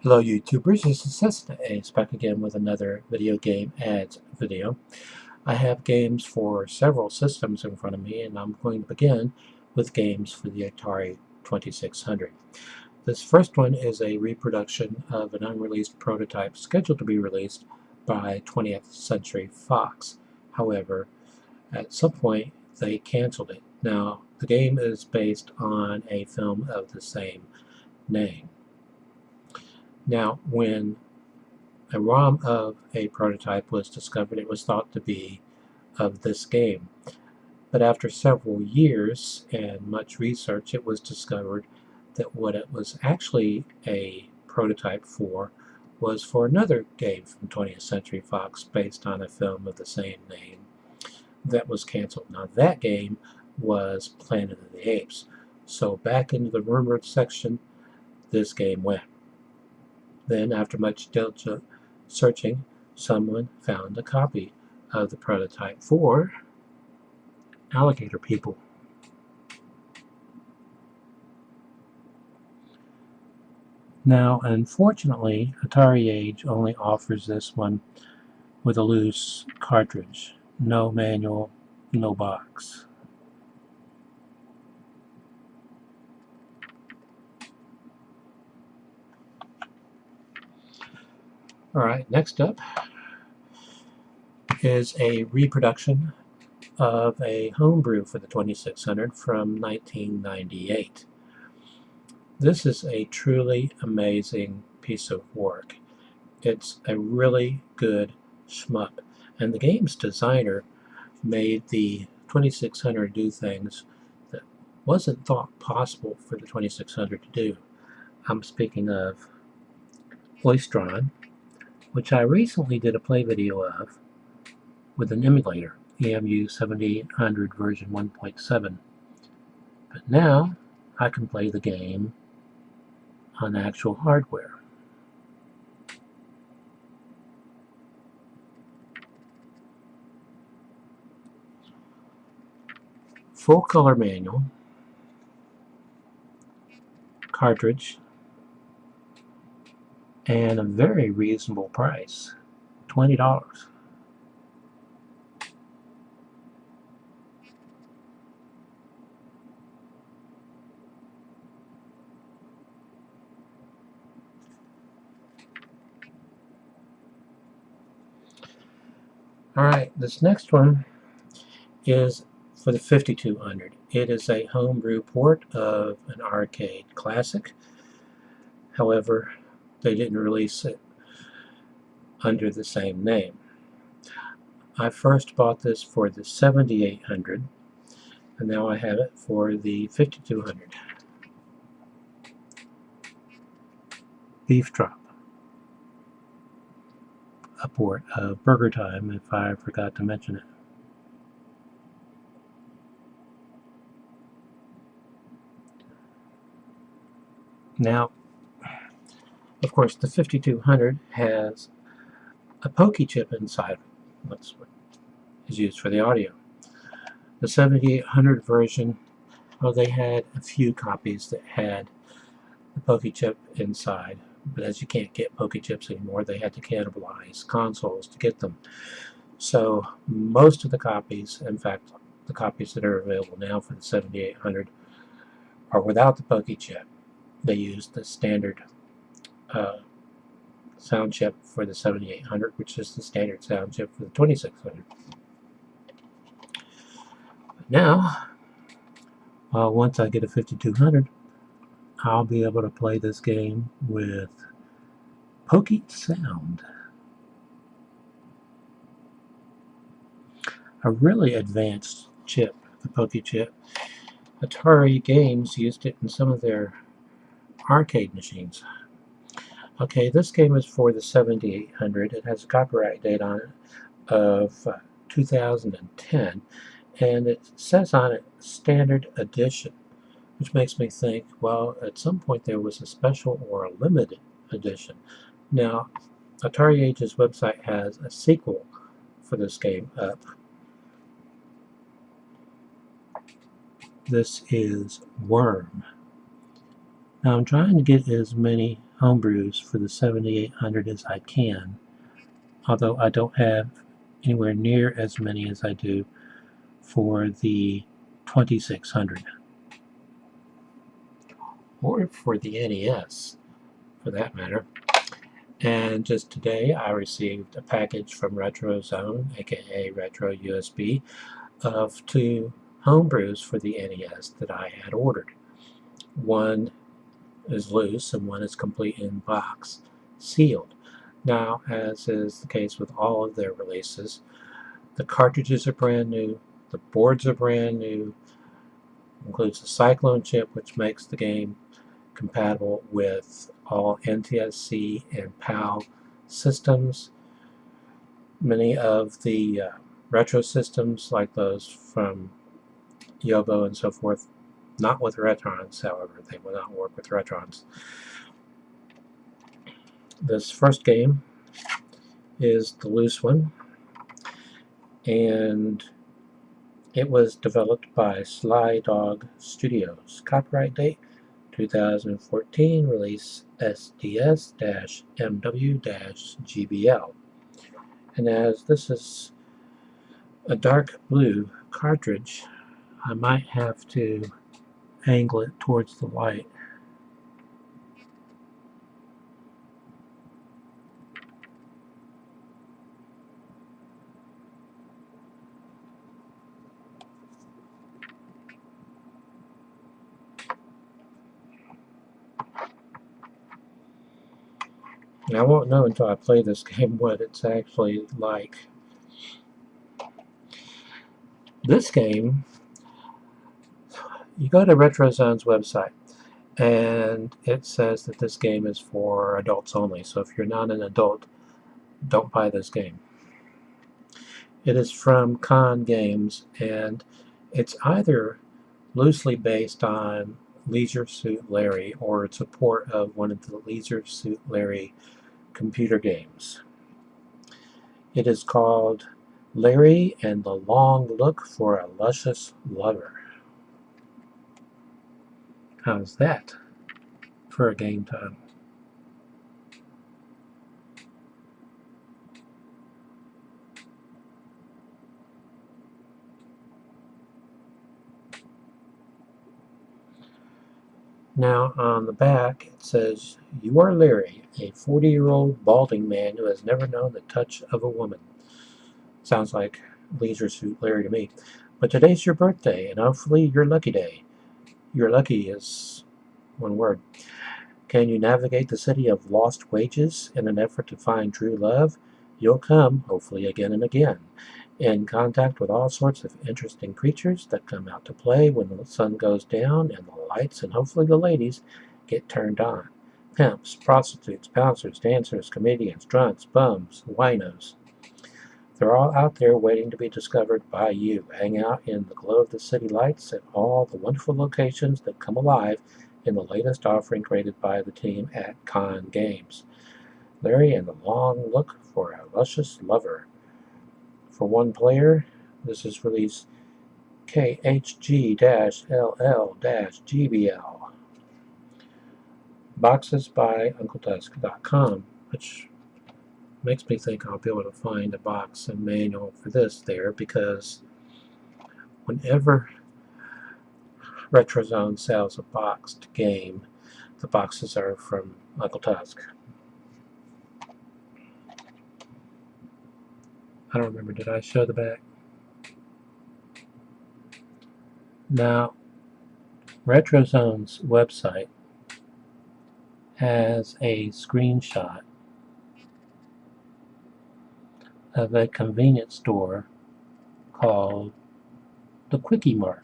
Hello YouTubers, this is Cessnaace back again with another video game ads video. I have games for several systems in front of me, and I'm going to begin with games for the Atari 2600. This first one is a reproduction of an unreleased prototype scheduled to be released by 20th Century Fox. However, at some point they canceled it. Now, the game is based on a film of the same name. Now, when a ROM of a prototype was discovered, it was thought to be of this game. But after several years and much research, it was discovered that what it was actually a prototype for was for another game from 20th Century Fox based on a film of the same name that was canceled. Now that game was Planet of the Apes. So back into the rumored section this game went. Then, after much diligent searching, someone found a copy of the prototype for Alligator People. Now, unfortunately, Atari Age only offers this one with a loose cartridge. No manual, no box. Alright, next up is a reproduction of a homebrew for the 2600 from 1998. This is a truly amazing piece of work. It's a really good shmup, and the game's designer made the 2600 do things that wasn't thought possible for the 2600 to do. I'm speaking of Hoystron, which I recently did a play video of with an emulator, EMU 7800 version 1.7. But now I can play the game on actual hardware. Full color manual, cartridge, and a very reasonable price, $20. Alright, this next one is for the 5200. It is a homebrew port of an arcade classic. However, they didn't release it under the same name. I first bought this for the 7800, and now I have it for the 5200. Beef Drop, a port of Burger Time, if I forgot to mention it. Now, of course, the 5200 has a pokey chip inside of it. That's what is used for the audio. The 7800 version, well, they had a few copies that had the pokey chip inside, but as you can't get pokey chips anymore, they had to cannibalize consoles to get them. So most of the copies, in fact, the copies that are available now for the 7800 are without the pokey chip. They use the standard sound chip for the 7800, which is the standard sound chip for the 2600. But now, once I get a 5200, I'll be able to play this game with pokey sound. A really advanced chip, the pokey chip. Atari Games used it in some of their arcade machines. Okay, this game is for the 7800. It has a copyright date on it of 2010, and it says on it standard edition, which makes me think, well, at some point there was a special or a limited edition. Now, Atari Age's website has a sequel for this game up. This is Worm. Now I'm trying to get as many homebrews for the 7800 as I can, although I don't have anywhere near as many as I do for the 2600 or for the NES for that matter. And just today I received a package from RetroZone, aka Retro USB, of 2 homebrews for the NES that I had ordered. One is loose and one is complete in box, sealed. Now, as is the case with all of their releases, the cartridges are brand new, the boards are brand new, includes a Cyclone chip which makes the game compatible with all NTSC and PAL systems. Many of the retro systems, like those from Yobo and so forth, not with Retrons, however, they will not work with Retrons. This first game is the loose one, and it was developed by Sly Dog Studios. Copyright date 2014, release SDS-MW-GBL. And as this is a dark blue cartridge, I might have to angle it towards the light. And I won't know until I play this game what it's actually like. This game, you go to RetroZone's website, and it says that this game is for adults only. So if you're not an adult, don't buy this game. It is from Con Games, and it's either loosely based on Leisure Suit Larry, or it's a port of one of the Leisure Suit Larry computer games. It is called Larry and the Long Look for a Luscious Lover. How's that for a game title? Now on the back it says, "You are Larry, a 40-year-old balding man who has never known the touch of a woman." Sounds like Leisure Suit Larry to me. But today's your birthday, and hopefully your lucky day. Your lucky is one word. Can you navigate the city of lost wages in an effort to find true love? You'll come, hopefully again and again, in contact with all sorts of interesting creatures that come out to play when the sun goes down and the lights and hopefully the ladies get turned on. Pimps, prostitutes, bouncers, dancers, comedians, drunks, bums, winos. They're all out there waiting to be discovered by you. Hang out in the glow of the city lights at all the wonderful locations that come alive in the latest offering created by the team at Con Games. Larry and the Long Look for a Luscious Lover. For one player, this is release KHG-LL-GBL. Boxes by UncleDusk.com, which makes me think I'll be able to find a box and manual for this there, because whenever RetroZone sells a boxed game, the boxes are from Uncle Tusk. I don't remember, did I show the back? Now, RetroZone's website has a screenshot of a convenience store called the Quickie Mart.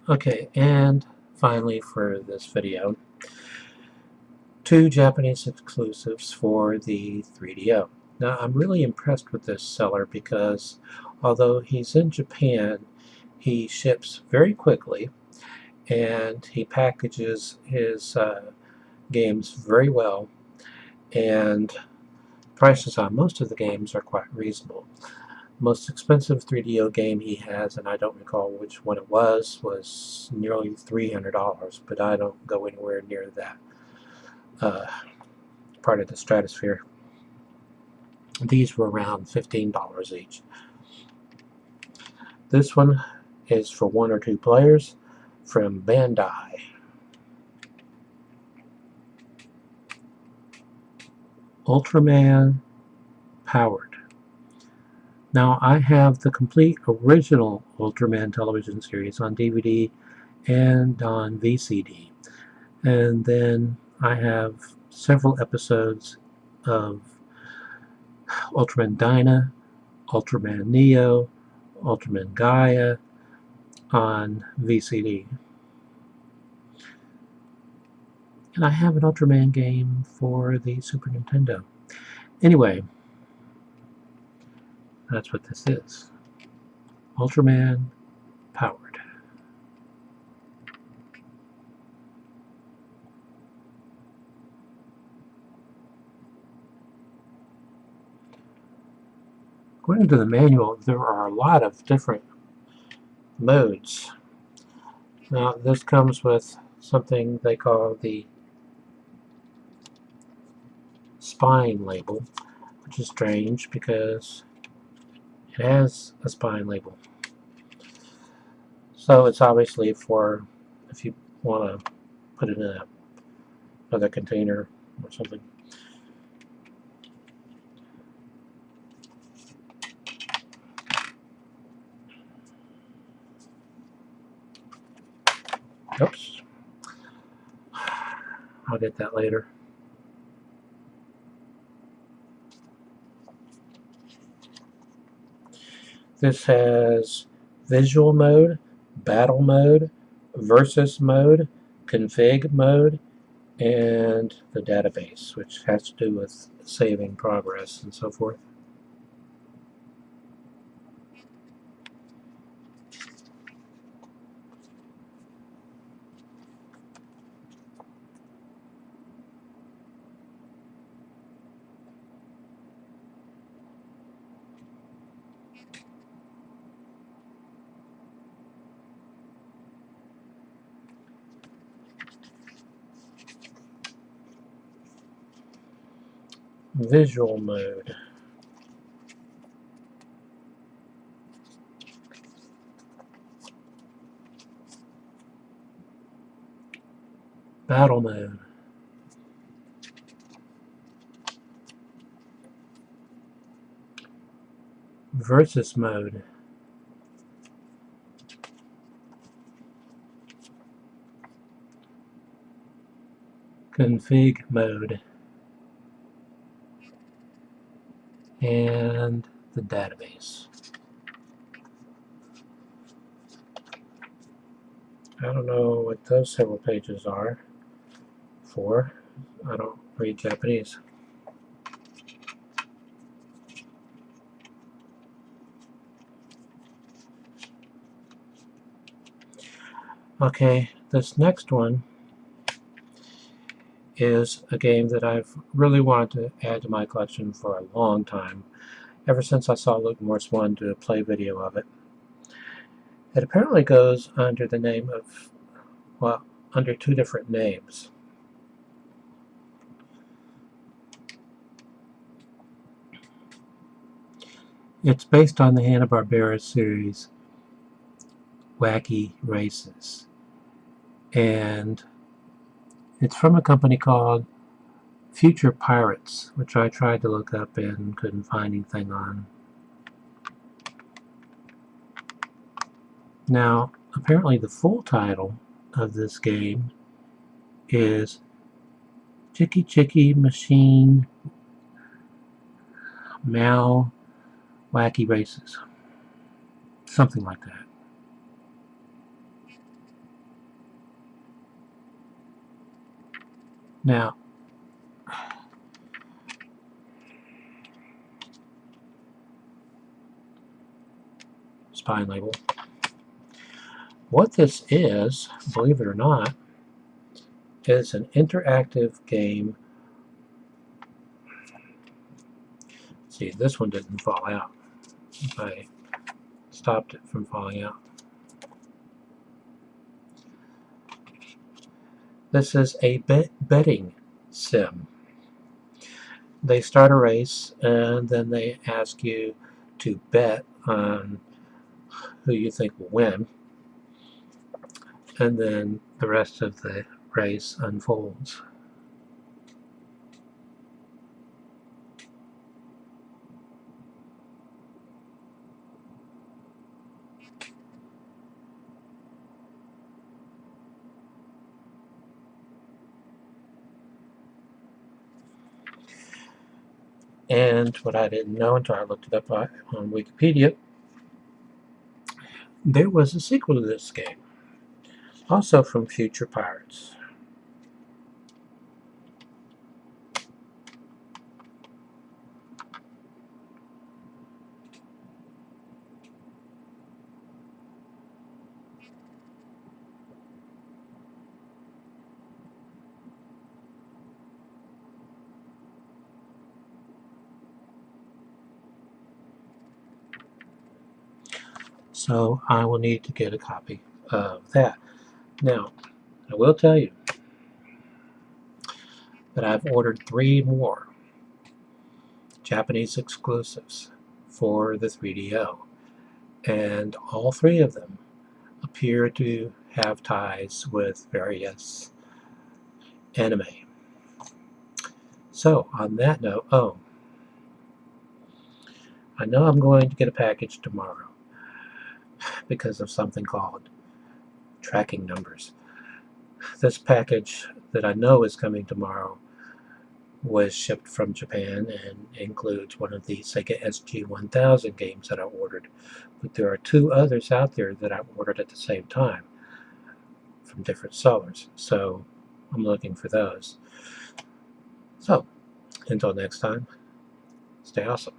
Okay, and finally for this video, 2 Japanese exclusives for the 3DO. Now I'm really impressed with this seller because although he's in Japan, he ships very quickly and he packages his games very well, and prices on most of the games are quite reasonable. The most expensive 3DO game he has, and I don't recall which one it was nearly $300, but I don't go anywhere near that part of the stratosphere. These were around $15 each. This one is for 1 or 2 players from Bandai. Ultraman Powered. Now I have the complete original Ultraman television series on DVD and on VCD. And then I have several episodes of Ultraman Dyna, Ultraman Neo, Ultraman Gaia on VCD. And I have an Ultraman game for the Super Nintendo. Anyway, that's what this is. Ultraman Powered. According to the manual, there are a lot of different modes. Now, this comes with something they call the spine label, which is strange because it has a spine label. So it's obviously for if you want to put it in another container or something. Oops. I'll get that later. This has visual mode, battle mode, versus mode, config mode, and the database, which has to do with saving progress and so forth. Visual mode. Battle mode. Versus mode. Config mode. And the database. I don't know what those several pages are for. I don't read Japanese. Okay, this next one is a game that I've really wanted to add to my collection for a long time, ever since I saw Luke Morse 1 do a play video of it. It apparently goes under the name of, well, under 2 different names. It's based on the Hanna-Barbera series Wacky Races, and it's from a company called Future Pirates, which I tried to look up and couldn't find anything on. Now, apparently the full title of this game is Chicky Chicky Machine Mao Wacky Races. Something like that. Now, spine label. What this is, believe it or not, is an interactive game See, this one didn't fall out. I stopped it from falling out. This is a betting sim. They start a race and then they ask you to bet on who you think will win, and then the rest of the race unfolds. And what I didn't know until I looked it up on Wikipedia, there was a sequel to this game, also from Future Pirates. So I will need to get a copy of that. Now, I will tell you that I've ordered 3 more Japanese exclusives for the 3DO, and all 3 of them appear to have ties with various anime. So, on that note, I know I'm going to get a package tomorrow because of something called tracking numbers. This package that I know is coming tomorrow was shipped from Japan and includes one of the Sega SG-1000 games that I ordered. But there are 2 others out there that I ordered at the same time from different sellers. So I'm looking for those. So, until next time, stay awesome.